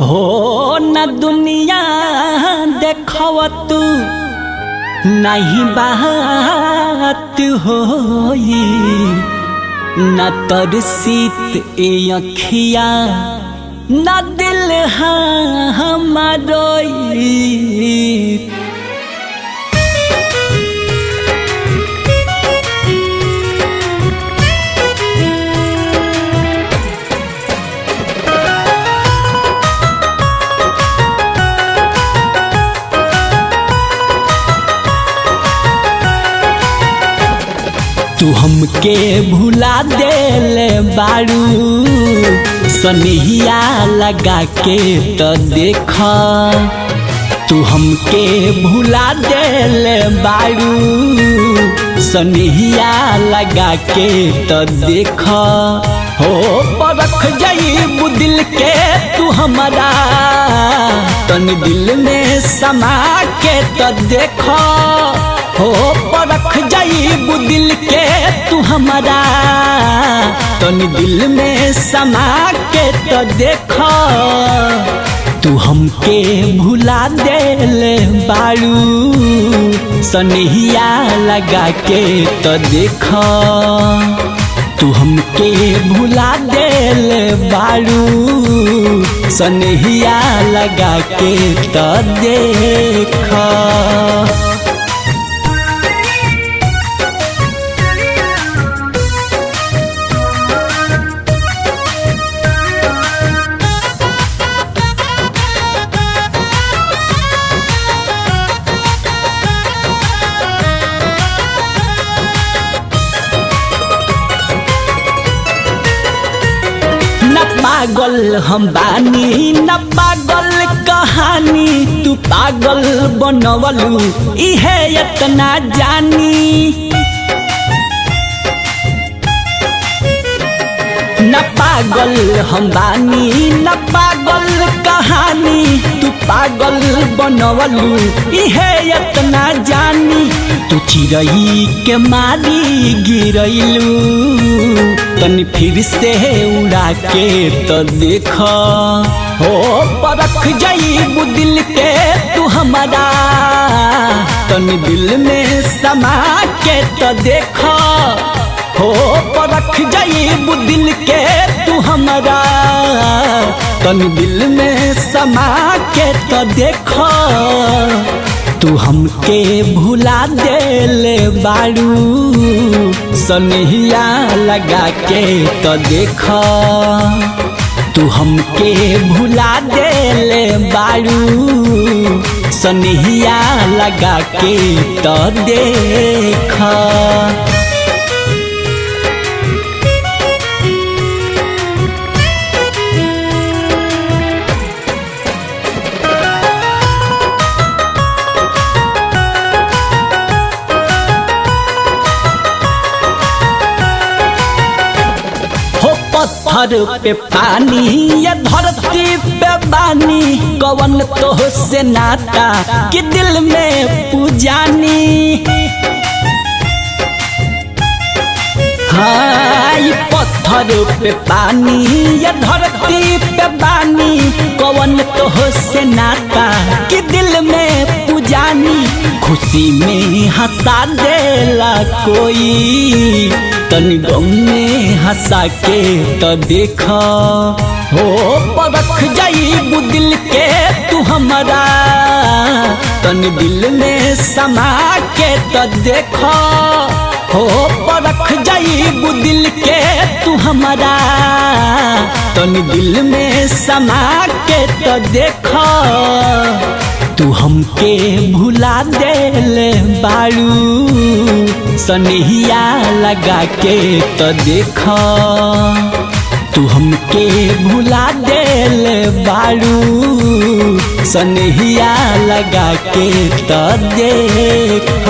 हो न दुनिया देखव तू नहीं बात होई न तरसीत ए अखिया न दिल हमारोई। तू हमके भुला देले बारू सनहिया लगा के तो देख। तू हमके भुला देले बारू सनहिया लगा के तो देख। हो परख जाइबू दिल के तू हमारा तन दिल में समा के तो देख। हो परख जाइबू दिल के तू हमारा तन दिल में समा के तो देख। तू हमके भुला देले बारू सनहिया लगा के तो देख। तू हमके भुला देले बारू सनहिया लगा के तो देख। पागल हम बानी न पागल कहानी तू पागल बनवलू इहे इतना जानी। न पागल हम बानी न पागल कहानी तू पागल बनवलू इहे इतना जानी। तू चिड़ई के मारी गिरैलू तनी फिर से उड़ा के तो देख। हो परख जाइबू दिल के तू हमारा तनी दिल में समा के तो देख। हो परख जाइबू दिल के तू हमारा तनी दिल में समा के तो देख। तू हमके भुला देले बारू सनहिया लगा के तो देख। तू हमके भुला देले बारू सनहिया लगा के तो देख। पत्थर पे पानी या धरती पे बानी कवन तो से नाता कि दिल में पूजानी। हाँ पत्थर पे पानी या धरती पे बानी कवन तो से नाता कि दिल में पूजानी। खुशी में हंसा देला कोई तनी गम में हंसा के तो देख। हो परख जाइबू दिल के तू हमारा तनी दिल में समा के तो देख। हो परख जाइबू दिल के तू हमारा तनी दिल में समा के तो देख। तू हमके भुला देले बारू सनहिया लगा के तो देख। तू हमके भुला देले बारू सनहिया लगा के तो देख।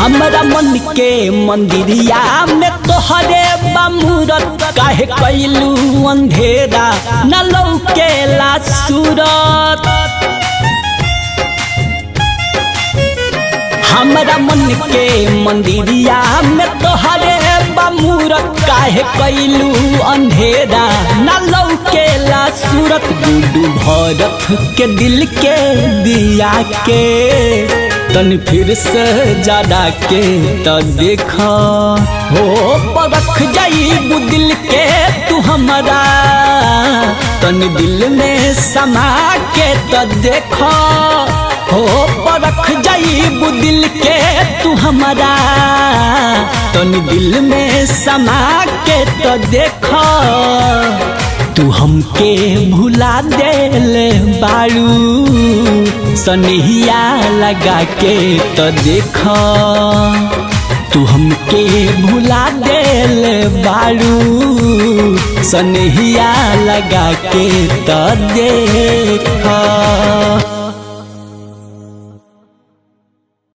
हमरा मन के मंदिरिया में तोहरे बामूरत काहे कैलू अंधेरा न लौकेला सूरत। हमरा मन के मंदिरिया में तोहरे बामूरत काहे कैलू अंधेरा न लौकेला सूरत। गुडू भरत के दिल के दिया के तन फिर से ज्यादा के त देखा हो परख जाइबू दिल के तू हमारा तन दिल में समा के त देखा हो परख जाइबू दिल के तू हमारा तन दिल में समा के त देखा। तू हमके भुला देले बाड़ू सनहिया लगा के त देखा। तू हमके भुला देले बाड़ू सनहिया लगा के त देखा।